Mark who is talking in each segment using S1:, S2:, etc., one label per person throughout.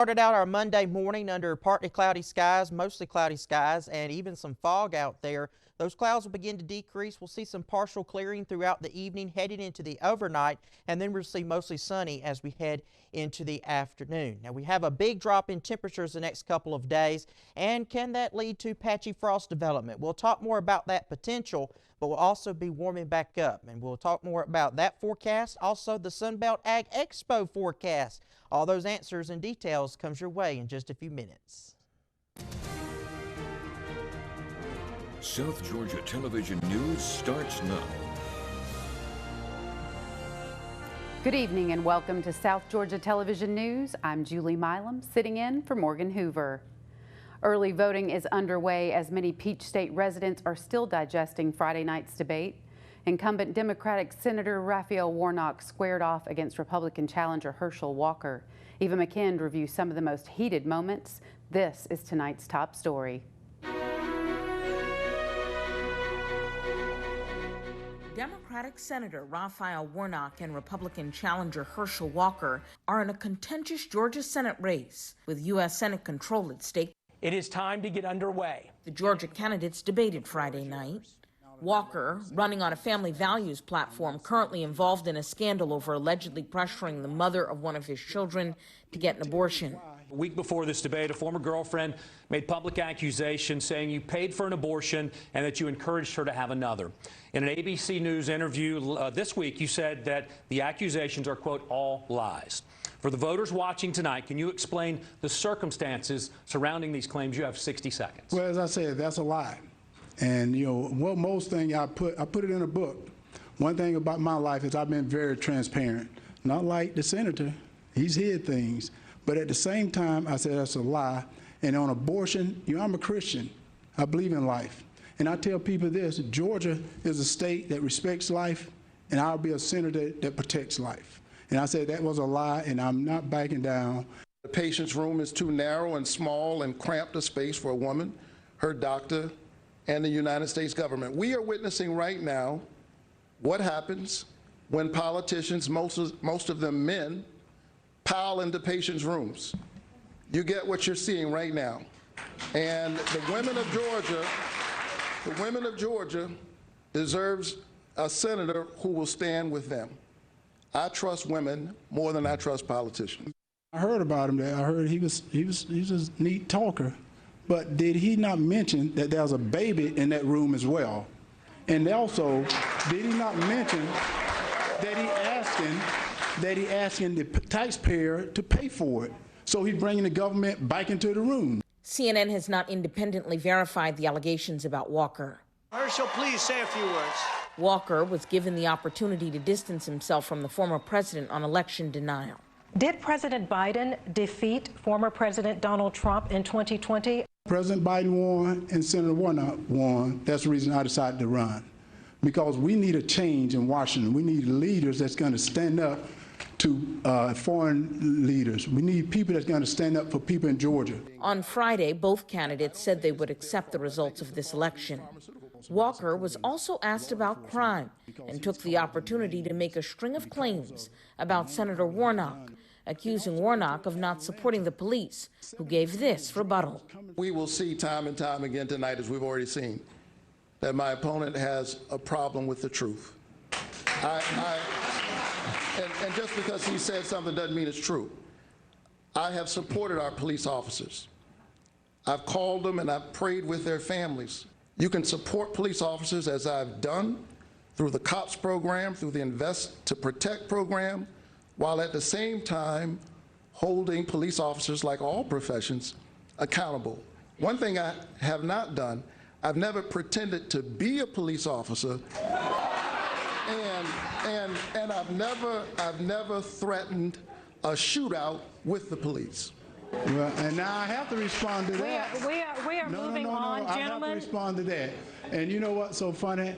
S1: Started out our Monday morning under partly cloudy skies, mostly cloudy skies, and even some fog out there. Those clouds will begin to decrease. We'll see some partial clearing throughout the evening, heading into the overnight, and then we'll see mostly sunny as we head into the afternoon. Now, we have a big drop in temperatures the next couple of days, and can that lead to patchy frost development? We'll talk more about that potential, but we'll also be warming back up, and we'll talk more about that forecast, also the Sunbelt Ag Expo forecast. All those answers and details comes your way in just a few minutes.
S2: South Georgia Television News starts now.
S3: Good evening and welcome to South Georgia Television News. I'm Julie Milam, sitting in for Morgan Hoover. Early voting is underway as many Peach State residents are still digesting Friday night's debate. Incumbent Democratic Senator Raphael Warnock squared off against Republican challenger Herschel Walker. Eva McKinn reviews some of the most heated moments. This is tonight's top story.
S4: Democratic Senator Raphael Warnock and Republican challenger Herschel Walker are in a contentious Georgia Senate race with U.S. Senate control at stake.
S5: It is time to get underway.
S4: The Georgia candidates debated Friday night. Walker, running on a family values platform, currently involved in a scandal over allegedly pressuring the mother of one of his children to get an abortion.
S5: A week before this debate, a former girlfriend made public accusations saying you paid for an abortion and that you encouraged her to have another. In an ABC News interview this week, you said that the accusations are, quote, all lies. For the voters watching tonight, can you explain the circumstances surrounding these claims? You have 60 seconds.
S6: Well, as I said, that's a lie. And, you know, well, most thing I put it in a book. One thing about my life is I've been very transparent. Not like the senator. He's hid things. But at the same time, I said that's a lie. And on abortion, you know, I'm a Christian. I believe in life. And I tell people this, Georgia is a state that respects life, and I'll be a senator that protects life. And I said that was a lie, and I'm not backing down.
S7: The patient's room is too narrow and small and cramped a space for a woman, her doctor, and the United States government. We are witnessing right now what happens when politicians, most of them men, pile into patients' rooms. You get what you're seeing right now. And the women of Georgia deserves a senator who will stand with them. I trust women more than I trust politicians.
S6: I heard about him there. I heard he was a neat talker. But did he not mention that there was a baby in that room as well? And also, did he not mention that he asking the taxpayer to pay for it? So he's bringing the government back into the room.
S4: CNN has not independently verified the allegations about Walker.
S8: Herschel, please say a few words.
S4: Walker was given the opportunity to distance himself from the former president on election denial.
S9: Did President Biden defeat former President Donald Trump in 2020?
S6: President Biden won and Senator Warnock won. That's the reason I decided to run. Because we need a change in Washington. We need leaders that's going to stand up to foreign leaders. We need people that's going to stand up for people in Georgia.
S4: On Friday, both candidates said they would accept the results of this election. Walker was also asked about crime and took the opportunity to make a string of claims about Senator Warnock, accusing Warnock of not supporting the police, who gave this rebuttal.
S7: We will see time and time again tonight, as we've already seen, that my opponent has a problem with the truth. And just because he said something doesn't mean it's true. I have supported our police officers. I've called them and I've prayed with their families. You can support police officers, as I've done, through the COPS program, through the Invest to Protect program, while at the same time holding police officers, like all professions, accountable. One thing I have not done, I've never pretended to be a police officer, and I've never threatened a shootout with the police.
S6: Well, and now I have to respond to that.
S9: We are moving on, gentlemen.
S6: I have to respond to that. And you know what's so funny?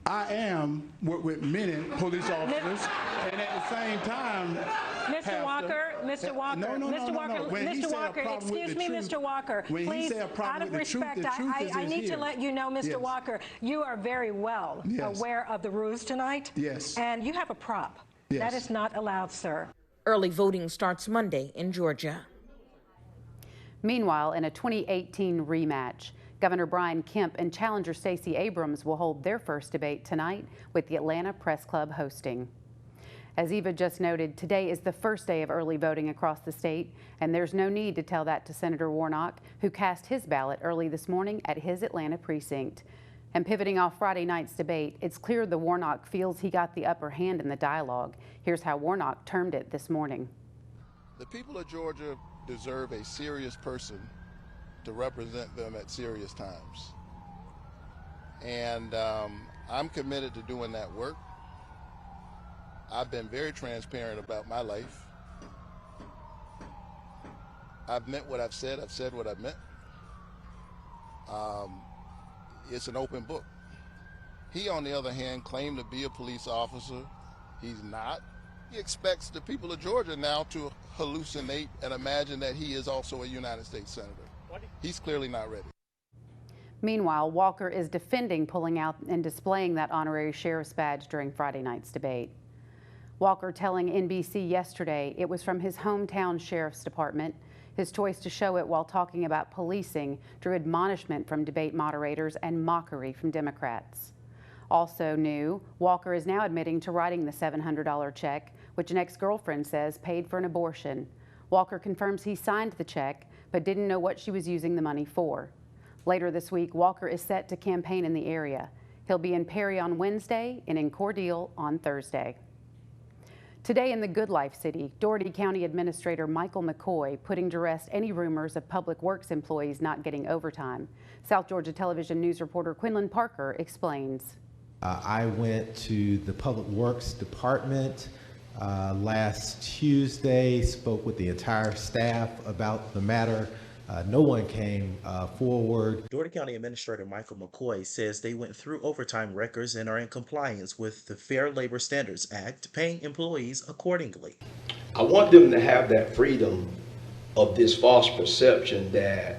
S6: I am with many police officers, and at the same time,
S9: Mr. Walker, excuse me, Mr. Walker, please, out of respect, I need to let you know, Mr. Walker, you are very well aware of the rules tonight.
S6: Yes.
S9: And you have a prop.
S6: Yes.
S9: That is not allowed, sir.
S4: Early voting starts Monday in Georgia.
S3: Meanwhile, in a 2018 rematch, Governor Brian Kemp and challenger Stacey Abrams will hold their first debate tonight with the Atlanta Press Club hosting. As Eva just noted, today is the first day of early voting across the state, and there's no need to tell that to Senator Warnock, who cast his ballot early this morning at his Atlanta precinct. And pivoting off Friday night's debate, it's clear the Warnock feels he got the upper hand in the dialogue. Here's how Warnock termed it this morning.
S7: The people of Georgia deserve a serious person to represent them at serious times. And I'm committed to doing that work. I've been very transparent about my life. I've meant what I've said what I've meant. It's an open book. He, on the other hand, claimed to be a police officer. He's not. He expects the people of Georgia now to hallucinate and imagine that he is also a United States Senator. He's clearly not ready.
S3: Meanwhile, Walker is defending pulling out and displaying that honorary sheriff's badge during Friday night's debate. Walker telling NBC yesterday it was from his hometown sheriff's department. His choice to show it while talking about policing drew admonishment from debate moderators and mockery from Democrats. Also new, Walker is now admitting to writing the $700 check, which an ex-girlfriend says paid for an abortion. Walker confirms he signed the check, but didn't know what she was using the money for. Later this week, Walker is set to campaign in the area. He'll be in Perry on Wednesday and in Cordele on Thursday. Today in the Good Life City, Dougherty County Administrator Michael McCoy putting to rest any rumors of Public Works employees not getting overtime. South Georgia Television News reporter Quinlan Parker explains.
S10: I went to the Public Works Department last Tuesday, spoke with the entire staff about the matter. No one came forward.
S11: Dougherty County Administrator Michael McCoy says they went through overtime records and are in compliance with the Fair Labor Standards Act, paying employees accordingly.
S12: I want them to have that freedom of this false perception that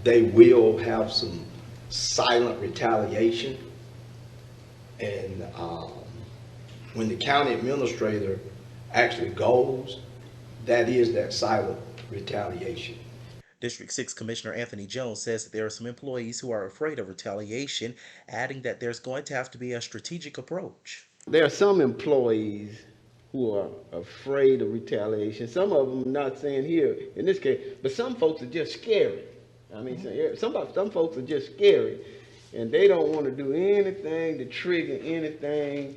S12: they will have some silent retaliation. And when the county administrator actually goes, that is that silent retaliation.
S11: District 6 Commissioner Anthony Jones says that there are some employees who are afraid of retaliation, adding that there's going to have to be a strategic approach.
S13: There are some employees who are afraid of retaliation. Some of them, not saying here in this case, but some folks are just scary. I mean, some folks are just scary, and they don't want to do anything to trigger anything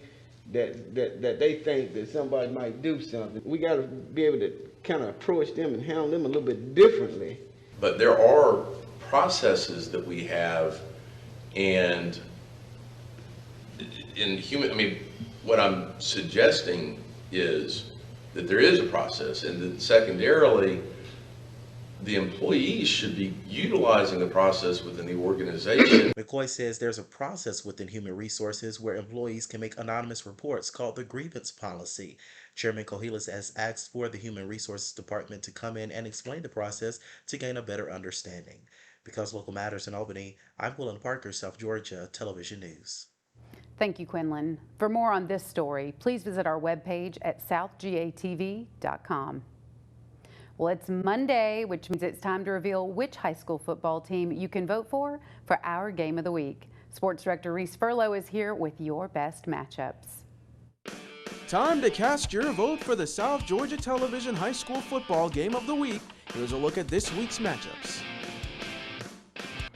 S13: that they think that somebody might do something. We got to be able to kind of approach them and handle them a little bit differently.
S14: But there are processes that we have, and in human, I mean, what I'm suggesting is that there is a process, and that secondarily, the employees should be utilizing the process within the organization.
S11: McCoy says there's a process within Human Resources where employees can make anonymous reports called the grievance policy. Chairman Cohilas has asked for the Human Resources Department to come in and explain the process to gain a better understanding. Because Local Matters in Albany, I'm Quinlan Parker, South Georgia Television News.
S3: Thank you, Quinlan. For more on this story, please visit our webpage at southgatv.com. Well, it's Monday, which means it's time to reveal which high school football team you can vote for our Game of the Week. Sports Director Reese Furlow is here with your best matchups.
S15: Time to cast your vote for the South Georgia Television High School Football Game of the Week. Here's a look at this week's matchups.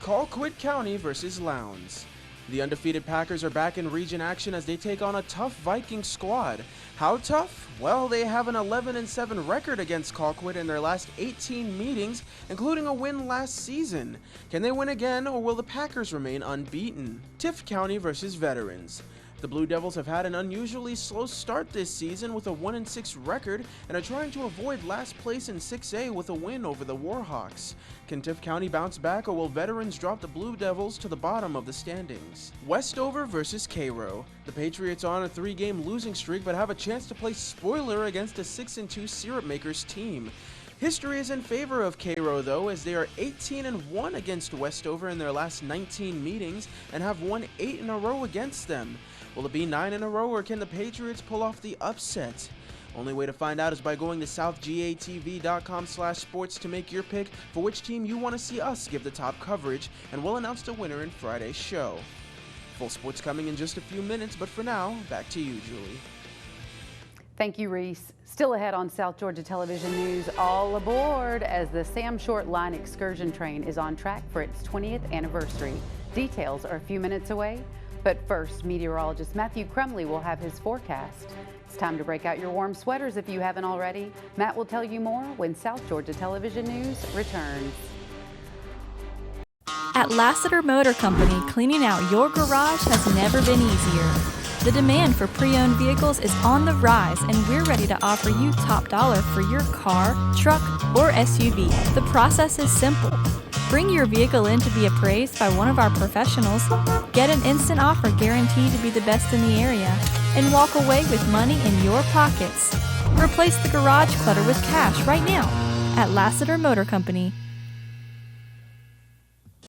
S15: Colquitt County versus Lowndes. The undefeated Packers are back in region action as they take on a tough Viking squad. How tough? Well, they have an 11-7 record against Colquitt in their last 18 meetings, including a win last season. Can they win again, or will the Packers remain unbeaten? Tift County versus Veterans. The Blue Devils have had an unusually slow start this season with a 1-6 record and are trying to avoid last place in 6A with a win over the Warhawks. Can Tift County bounce back, or will Veterans drop the Blue Devils to the bottom of the standings? Westover versus Cairo. The Patriots are on a 3-game losing streak but have a chance to play spoiler against a 6-2 Syrup Makers team. History is in favor of Cairo, though, as they are 18-1 against Westover in their last 19 meetings and have won 8 in a row against them. Will it be 9 in a row, or can the Patriots pull off the upset? Only way to find out is by going to southgatv.com/sports to make your pick for which team you want to see us give the top coverage, and we'll announce the winner in Friday's show. Full sports coming in just a few minutes, but for now, back to you, Julie.
S3: Thank you, Reese. Still ahead on South Georgia Television News, all aboard as the Sam Short Line excursion train is on track for its 20th anniversary. Details are a few minutes away, but first, meteorologist Matthew Crumley will have his forecast. It's time to break out your warm sweaters if you haven't already. Matt will tell you more when South Georgia Television News returns.
S16: At Lassiter Motor Company, cleaning out your garage has never been easier. The demand for pre-owned vehicles is on the rise, and we're ready to offer you top dollar for your car, truck, or SUV. The process is simple. Bring your vehicle in to be appraised by one of our professionals, get an instant offer guaranteed to be the best in the area, and walk away with money in your pockets. Replace the garage clutter with cash right now at Lassiter Motor Company.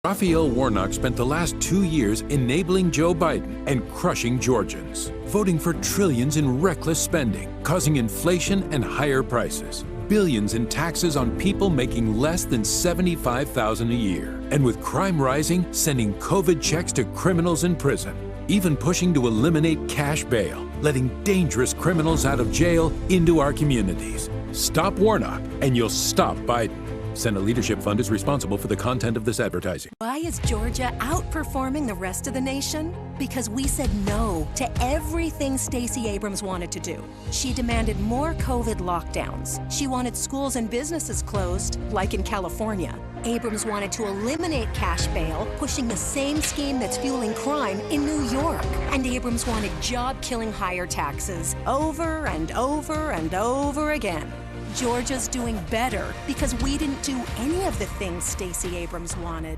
S17: Raphael Warnock spent the last 2 years enabling Joe Biden and crushing Georgians, voting for trillions in reckless spending, causing inflation and higher prices, billions in taxes on people making less than $75,000 a year, and with crime rising, sending COVID checks to criminals in prison, even pushing to eliminate cash bail, letting dangerous criminals out of jail into our communities. Stop Warnock, and you'll stop Biden. Senate Leadership Fund is responsible for the content of this advertising.
S18: Why is Georgia outperforming the rest of the nation? Because we said no to everything Stacey Abrams wanted to do. She demanded more COVID lockdowns. She wanted schools and businesses closed, like in California. Abrams wanted to eliminate cash bail, pushing the same scheme that's fueling crime in New York. And Abrams wanted job-killing higher taxes over and over and over again. Georgia's doing better because we didn't do any of the things Stacey Abrams wanted.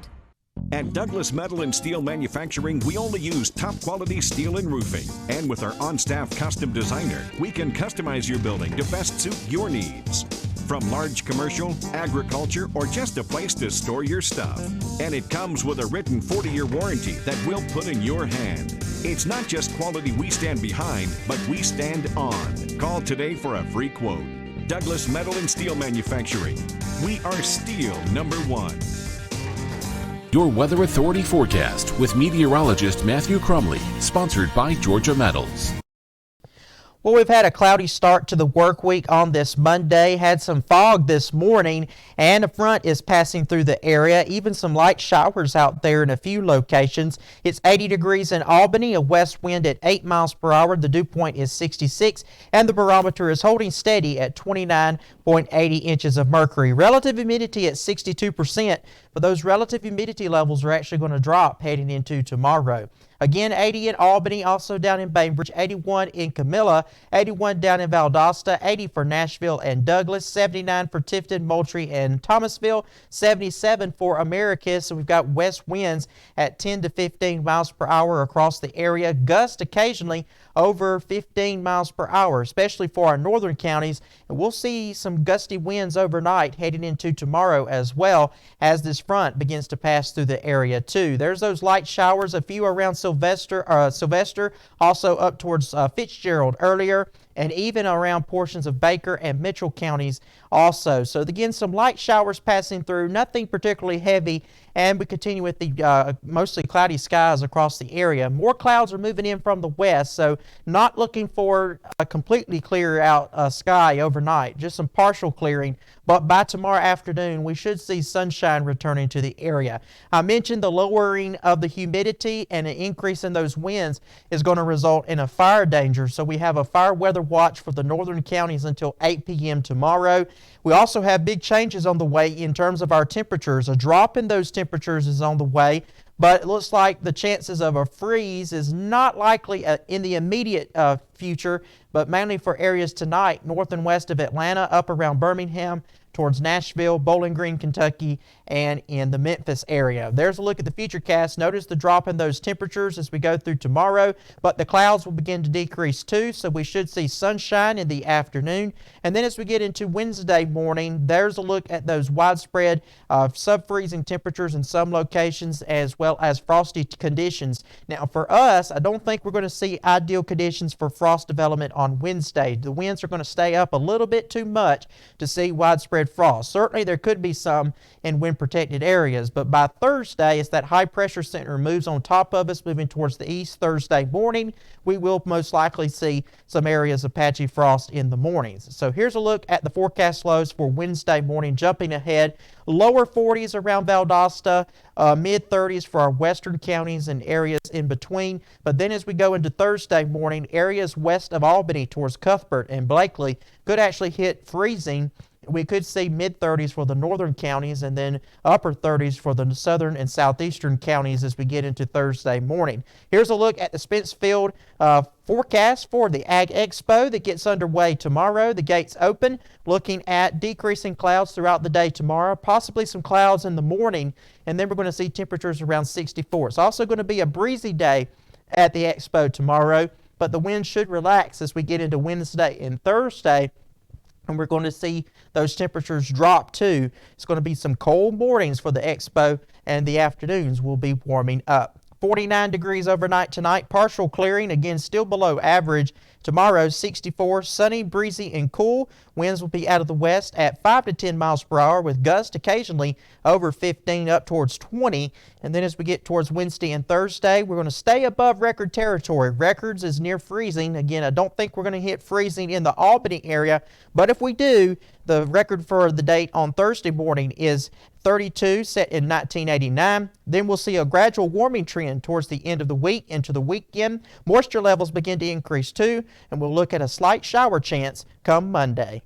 S19: At Douglas Metal and Steel Manufacturing, we only use top quality steel and roofing. And with our on-staff custom designer, we can customize your building to best suit your needs. From large commercial, agriculture, or just a place to store your stuff. And it comes with a written 40-year warranty that we'll put in your hand. It's not just quality we stand behind, but we stand on. Call today for a free quote. Douglas Metal and Steel Manufacturing. We are steel #1.
S20: Your Weather Authority forecast with meteorologist Matthew Crumley, sponsored by Georgia Metals.
S1: Well, we've had a cloudy start to the work week on this Monday, had some fog this morning, and a front is passing through the area, even some light showers out there in a few locations. It's 80 degrees in Albany, a west wind at 8 miles per hour. The dew point is 66, and the barometer is holding steady at 29.80 inches of mercury. Relative humidity at 62%, but those relative humidity levels are actually going to drop heading into tomorrow. Again, 80 in Albany, also down in Bainbridge, 81 in Camilla, 81 down in Valdosta, 80 for Nashville and Douglas, 79 for Tifton, Moultrie, and Thomasville, 77 for Americus. So we've got west winds at 10 to 15 miles per hour across the area. Gusts occasionally over 15 miles per hour, especially for our northern counties. And we'll see some gusty winds overnight heading into tomorrow as well as this front begins to pass through the area too. There's those light showers, a few around Sylvester, also up towards Fitzgerald earlier, and even around portions of Baker and Mitchell counties also. So again, some light showers passing through, nothing particularly heavy, and we continue with the mostly cloudy skies across the area. More clouds are moving in from the west, so not looking for a completely clear out sky overnight, just some partial clearing. But by tomorrow afternoon, we should see sunshine returning to the area. I mentioned the lowering of the humidity and an increase in those winds is going to result in a fire danger. So we have a fire weather watch for the northern counties until 8 p.m. tomorrow. We also have big changes on the way in terms of our temperatures. A drop in those temperatures is on the way, but it looks like the chances of a freeze is not likely in the immediate future, but mainly for areas tonight, north and west of Atlanta, up around Birmingham, towards Nashville, Bowling Green, Kentucky, and in the Memphis area. There's a look at the futurecast. Notice the drop in those temperatures as we go through tomorrow, but the clouds will begin to decrease too, so we should see sunshine in the afternoon. And then as we get into Wednesday morning, there's a look at those widespread sub-freezing temperatures in some locations as well as frosty conditions. Now for us, I don't think we're going to see ideal conditions for frost development on Wednesday. The winds are going to stay up a little bit too much to see widespread frost. Certainly there could be some in wind protected areas, but by Thursday, as that high pressure center moves on top of us, moving towards the east Thursday morning, we will most likely see some areas of patchy frost in the mornings. So here's a look at the forecast lows for Wednesday morning, jumping ahead. Lower 40s around Valdosta, mid 30s for our western counties and areas in between. But then as we go into Thursday morning, areas west of Albany towards Cuthbert and Blakely could actually hit freezing. We could see mid 30s for the northern counties and then upper 30s for the southern and southeastern counties as we get into Thursday morning. Here's a look at the Spence Field forecast for the Ag Expo that gets underway tomorrow. The gates open, looking at decreasing clouds throughout the day tomorrow, possibly some clouds in the morning, and then we're going to see temperatures around 64. It's also going to be a breezy day at the Expo tomorrow, but the wind should relax as we get into Wednesday and Thursday. And we're going to see those temperatures drop too. It's going to be some cold mornings for the Expo, and the afternoons will be warming up. 49 degrees overnight tonight, partial clearing, again still below average. Tomorrow 64, sunny, breezy, and cool. Winds will be out of the west at 5 to 10 miles per hour with gusts occasionally over 15 up towards 20. And then as we get towards Wednesday and Thursday, we're going to stay above record territory. Records is near freezing. Again, I don't think we're going to hit freezing in the Albany area, but if we do, the record for the date on Thursday morning is 32, set in 1989. Then we'll see a gradual warming trend towards the end of the week into the weekend. Moisture levels begin to increase too, and we'll look at a slight shower chance come Monday.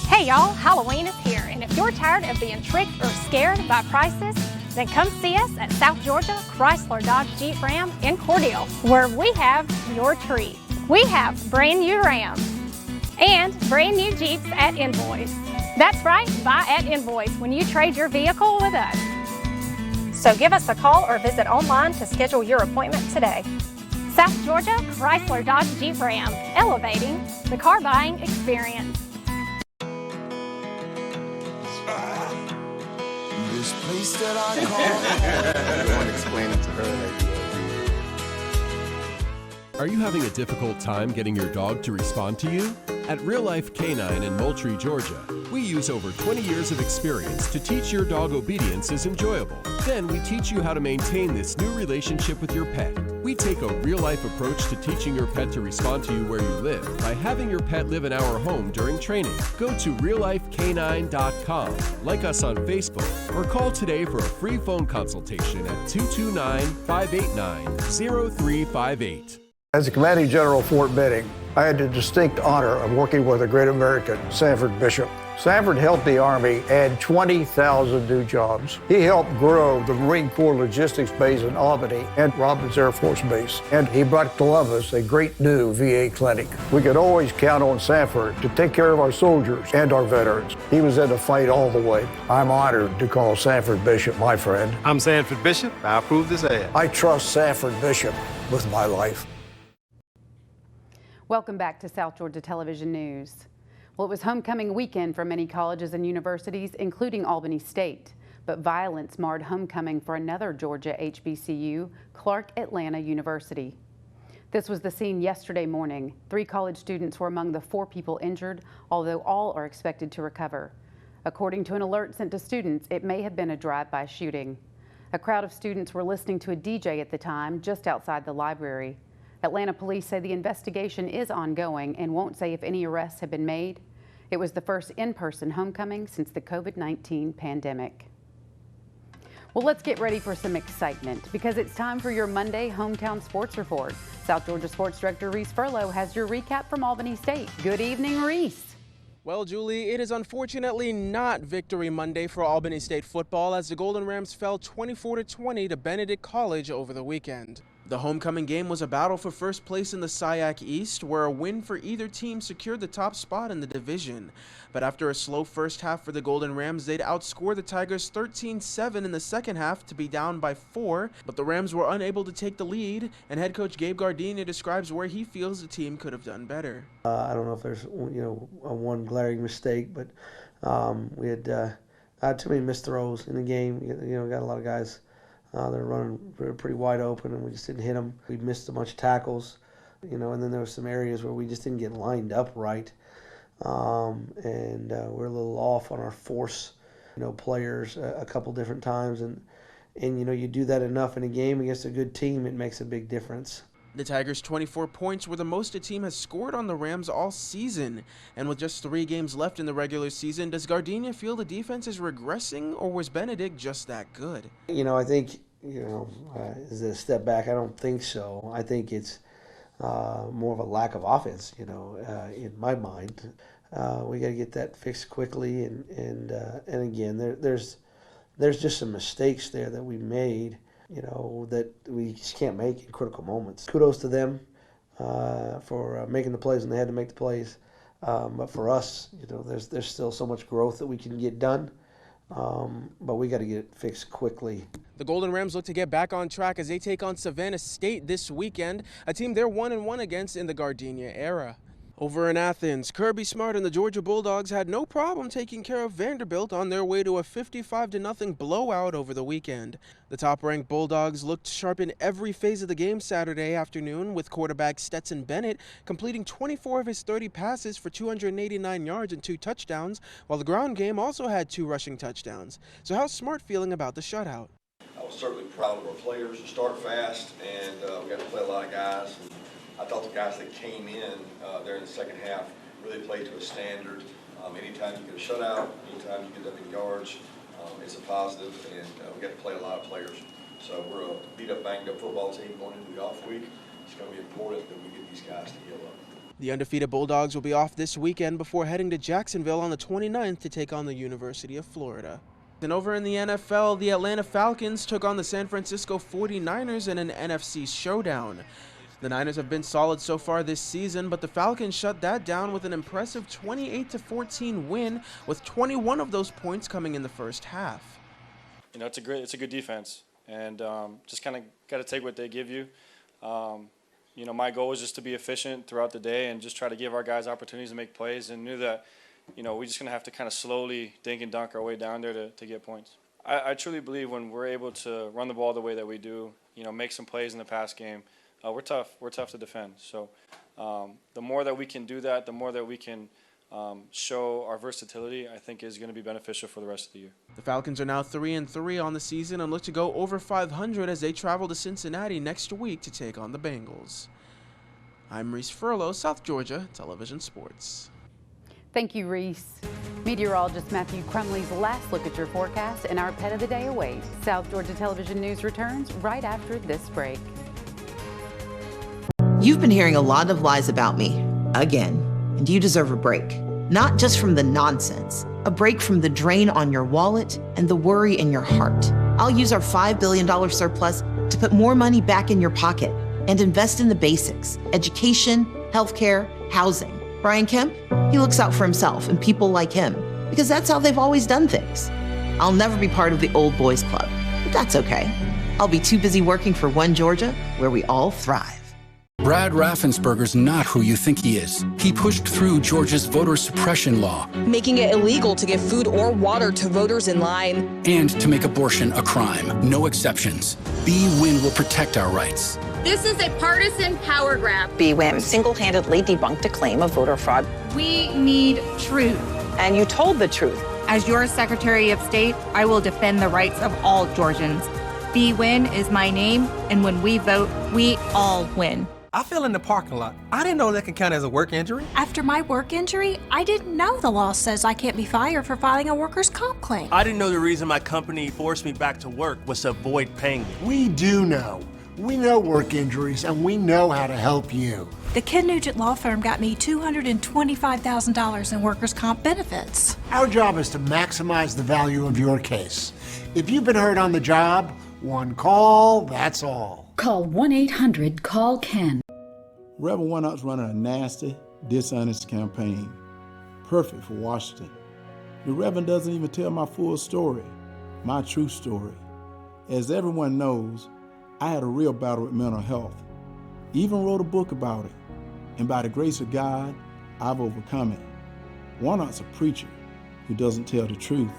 S21: Hey y'all, Halloween is here, and if you're tired of being tricked or scared by prices, then come see us at South Georgia Chrysler Dodge Jeep Ram in Cordele, where we have your treat. We have brand new Rams and brand new Jeeps at invoice. That's right, buy at invoice when you trade your vehicle with us. So give us a call or visit online to schedule your appointment today. South Georgia Chrysler Dodge Jeep Ram, elevating the car buying experience.
S22: This place that I call. Everyone explain it to her.
S23: Are you having a difficult time getting your dog to respond to you? At Real Life Canine in Moultrie, Georgia, we use over 20 years of experience to teach your dog obedience is enjoyable. Then we teach you how to maintain this new relationship with your pet. We take a real-life approach to teaching your pet to respond to you where you live by having your pet live in our home during training. Go to reallifecanine.com, like us on Facebook, or call today for a free phone consultation at 229-589-0358.
S24: As a commanding general of Fort Benning, I had the distinct honor of working with a great American, Sanford Bishop. Sanford helped the Army add 20,000 new jobs. He helped grow the Marine Corps Logistics Base in Albany and Robins Air Force Base. And he brought to Columbus a great new VA clinic. We could always count on Sanford to take care of our soldiers and our veterans. He was in the fight all the way. I'm honored to call Sanford Bishop my friend.
S25: I'm Sanford Bishop. I approve this ad.
S24: I trust Sanford Bishop with my life.
S3: Welcome back to South Georgia Television News. Well, it was homecoming weekend for many colleges and universities, including Albany State. But violence marred homecoming for another Georgia HBCU, Clark Atlanta University. This was the scene yesterday morning. 3 college students were among the 4 people injured, although all are expected to recover. According to an alert sent to students, it may have been a drive-by shooting. A crowd of students were listening to a DJ at the time just outside the library. Atlanta police say the investigation is ongoing and won't say if any arrests have been made. It was the first in-person homecoming since the COVID-19 pandemic. Well, let's get ready for some excitement because it's time for your Monday Hometown Sports Report. South Georgia Sports Director Reese Furlow has your recap from Albany State. Good evening, Reese.
S15: Well, Julie, it is unfortunately not Victory Monday for Albany State football as the Golden Rams fell 24-20 to Benedict College over the weekend. The homecoming game was a battle for first place in the SIAC East, where a win for either team secured the top spot in the division. But after a slow first half for the Golden Rams, they'd outscore the Tigers 13-7 in the second half to be down by 4. But the Rams were unable to take the lead, and head coach Gabe Gardenia describes where he feels the team could have done better.
S2: I don't know if there's one glaring mistake, but we had too many missed throws in the game. Got a lot of guys. They're running pretty wide open, and we just didn't hit them. We missed a bunch of tackles, and then there were some areas where we just didn't get lined up right, and we're a little off on our force, players a couple different times, and you do that enough in a game against a good team, it makes a big difference.
S15: The Tigers' 24 points were the most a team has scored on the Rams all season. And with just 3 games left in the regular season, does Gardenia feel the defense is regressing, or was Benedict just that good?
S2: I think, is it a step back? I don't think so. I think it's more of a lack of offense, in my mind. We got to get that fixed quickly. And again, there's just some mistakes there that we made, that we just can't make in critical moments. Kudos to them for making the plays when they had to make the plays. But for us, there's still so much growth that we can get done. But we got to get it fixed quickly.
S15: The Golden Rams look to get back on track as they take on Savannah State this weekend, a team they're 1-1 against in the Gardenia era. Over in Athens, Kirby Smart and the Georgia Bulldogs had no problem taking care of Vanderbilt on their way to a 55-0 blowout over the weekend. The top-ranked Bulldogs looked sharp in every phase of the game Saturday afternoon, with quarterback Stetson Bennett completing 24 of his 30 passes for 289 yards and 2 touchdowns, while the ground game also had 2 rushing touchdowns. So how's Smart feeling about the shutout?
S5: I was certainly proud of our players to start fast, and we got to play a lot of guys. I thought the guys that came in there in the second half really played to a standard. Anytime you get a shutout, anytime you get up in yards, it's a positive, and we got to play a lot of players. So we're a beat-up, banged-up football team going into the off week. It's going to be important that we get these guys to heal up.
S15: The undefeated Bulldogs will be off this weekend before heading to Jacksonville on the 29th to take on the University of Florida. And over in the NFL, the Atlanta Falcons took on the San Francisco 49ers in an NFC showdown. The Niners have been solid so far this season, but the Falcons shut that down with an impressive 28-14 win, with 21 of those points coming in the first half.
S6: It's a good defense, and just kind of got to take what they give you. My goal is just to be efficient throughout the day and just try to give our guys opportunities to make plays, and knew that we're just going to have to kind of slowly dink and dunk our way down there to get points. I truly believe when we're able to run the ball the way that we do, make some plays in the pass game, we're tough. We're tough to defend. So the more that we can do that, the more that we can show our versatility, I think is going to be beneficial for the rest of the year.
S15: The Falcons are now 3-3 on the season and look to go over 500 as they travel to Cincinnati next week to take on the Bengals. I'm Reese Furlow, South Georgia Television Sports.
S3: Thank you, Reese. Meteorologist Matthew Crumley's last look at your forecast and our pet of the day awaits. South Georgia Television News returns right after this break.
S8: You've been hearing a lot of lies about me, again, and you deserve a break. Not just from the nonsense, a break from the drain on your wallet and the worry in your heart. I'll use our $5 billion surplus to put more money back in your pocket and invest in the basics: education, healthcare, housing. Brian Kemp, he looks out for himself and people like him because that's how they've always done things. I'll never be part of the old boys club, but that's okay. I'll be too busy working for One Georgia, where we all thrive.
S9: Brad Raffensperger's not who you think he is. He pushed through Georgia's voter suppression law,
S26: making it illegal to give food or water to voters in line,
S9: and to make abortion a crime. No exceptions. BWIN will protect our rights.
S27: This is a partisan power grab.
S28: BWIN single-handedly debunked a claim of voter fraud.
S27: We need truth.
S28: And you told the truth.
S27: As your Secretary of State, I will defend the rights of all Georgians. BWIN is my name, and when we vote, we all win.
S4: I fell in the parking lot. I didn't know that could count as a work injury.
S7: After my work injury, I didn't know the law says I can't be fired for filing a workers' comp claim.
S10: I didn't know the reason my company forced me back to work was to avoid paying me.
S11: We do know. We know work injuries, and we know how to help you.
S7: The Ken Nugent Law Firm got me $225,000 in workers' comp benefits.
S11: Our job is to maximize the value of your case. If you've been hurt on the job, one call, that's all.
S12: Call 1-800-CALL-KEN.
S13: Reverend Warnock's running a nasty, dishonest campaign. Perfect for Washington. The Reverend doesn't even tell my full story, my true story. As everyone knows, I had a real battle with mental health. Even wrote a book about it. And by the grace of God, I've overcome it. Warnock's a preacher who doesn't tell the truth.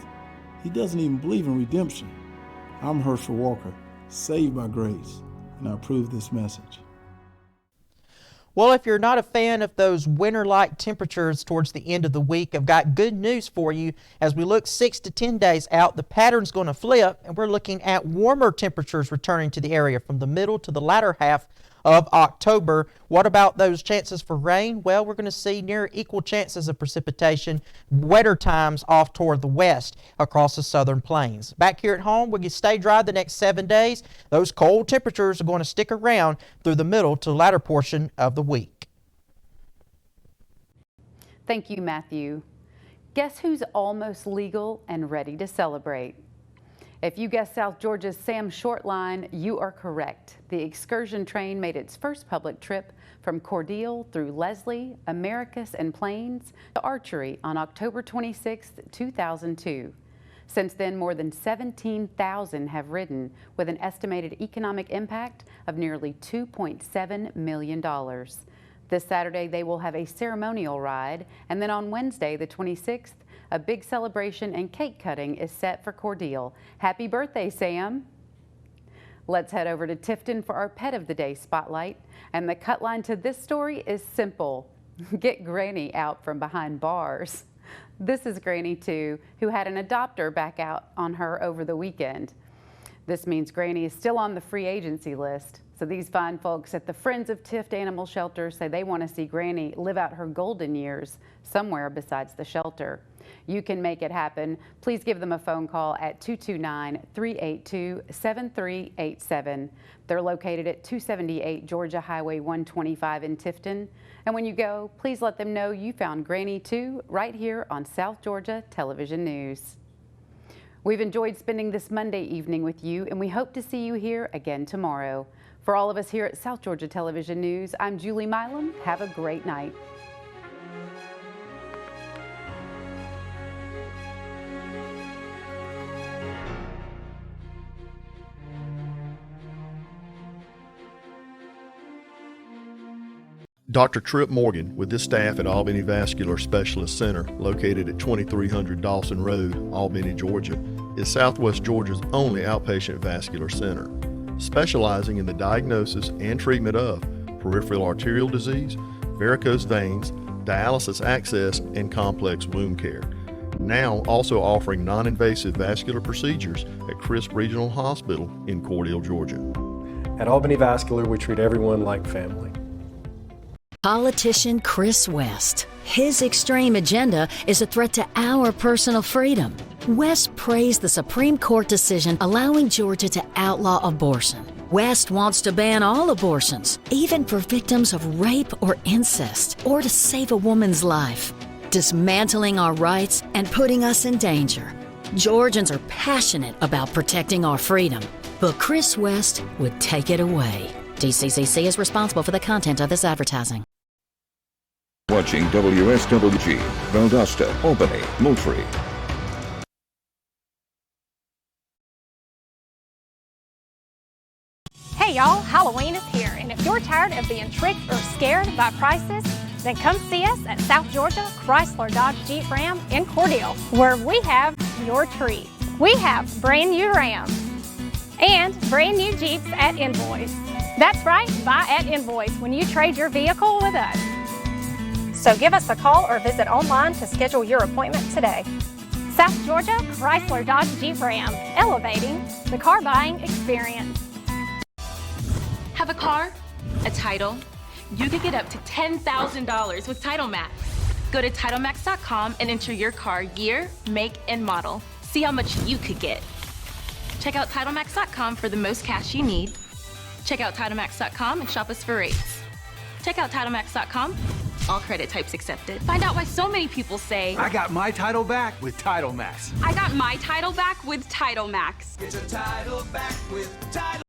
S13: He doesn't even believe in redemption. I'm Herschel Walker, saved by grace, and I approve this message.
S1: Well, if you're not a fan of those winter-like temperatures towards the end of the week, I've got good news for you. As we look 6 to 10 days out, the pattern's going to flip, and we're looking at warmer temperatures returning to the area from the middle to the latter half of October. What about those chances for rain? Well, we're going to see near equal chances of precipitation, wetter times off toward the west across the southern plains. Back here at home, we can stay dry the next 7 days. Those cold temperatures are going to stick around through the middle to the latter portion of the week.
S3: Thank you, Matthew. Guess who's almost legal and ready to celebrate? If you guessed South Georgia's Sam Shortline, you are correct. The excursion train made its first public trip from Cordele through Leslie, Americus, and Plains to Archery on October 26, 2002. Since then, more than 17,000 have ridden, with an estimated economic impact of nearly $2.7 million. This Saturday, they will have a ceremonial ride, and then on Wednesday, the 26th, a big celebration and cake cutting is set for Cordele. Happy birthday, Sam! Let's head over to Tifton for our Pet of the Day spotlight. And the cut line to this story is simple. Get Granny out from behind bars. This is Granny 2, who had an adopter back out on her over the weekend. This means Granny is still on the free agency list. So these fine folks at the Friends of Tift Animal Shelter say they want to see Granny live out her golden years somewhere besides the shelter. You can make it happen. Please give them a phone call at 229-382-7387. They're located at 278 Georgia Highway 125 in Tifton. And when you go, please let them know you found Granny 2 right here on South Georgia Television News. We've enjoyed spending this Monday evening with you, and we hope to see you here again tomorrow. For all of us here at South Georgia Television News, I'm Julie Milam. Have a great night.
S14: Dr. Tripp Morgan with his staff at Albany Vascular Specialist Center, located at 2300 Dawson Road, Albany, Georgia, is Southwest Georgia's only outpatient vascular center, specializing in the diagnosis and treatment of peripheral arterial disease, varicose veins, dialysis access, and complex wound care. Now also offering non-invasive vascular procedures at Crisp Regional Hospital in Cordele, Georgia.
S16: At Albany Vascular, we treat everyone like family.
S29: Politician Chris West. His extreme agenda is a threat to our personal freedom. West praised the Supreme Court decision allowing Georgia to outlaw abortion. West wants to ban all abortions, even for victims of rape or incest, or to save a woman's life, dismantling our rights and putting us in danger. Georgians are passionate about protecting our freedom, but Chris West would take it away. DCCC is responsible for the content of this advertising.
S30: Watching WSWG, Valdosta, Albany, Moultrie.
S21: Hey y'all, Halloween is here, and if you're tired of being tricked or scared by prices, then come see us at South Georgia Chrysler Dodge Jeep Ram in Cordele, where we have your treat. We have brand new Rams and brand new Jeeps at invoice. That's right, buy at invoice when you trade your vehicle with us. So give us a call or visit online to schedule your appointment today. South Georgia Chrysler Dodge Jeep Ram, elevating the car buying experience.
S27: Have a car, a title,
S2: you could get up to $10,000 with Title Max. Go to TitleMax.com and enter your car year, make, and model. See how much you could get. Check out TitleMax.com for the most cash you need. Check out TitleMax.com and shop us for rates. Check out TitleMax.com. All credit types accepted. Find out why so many people say,
S5: I got my title back with Title Max.
S17: I got my title back with Title Max.
S5: Get your title back with Title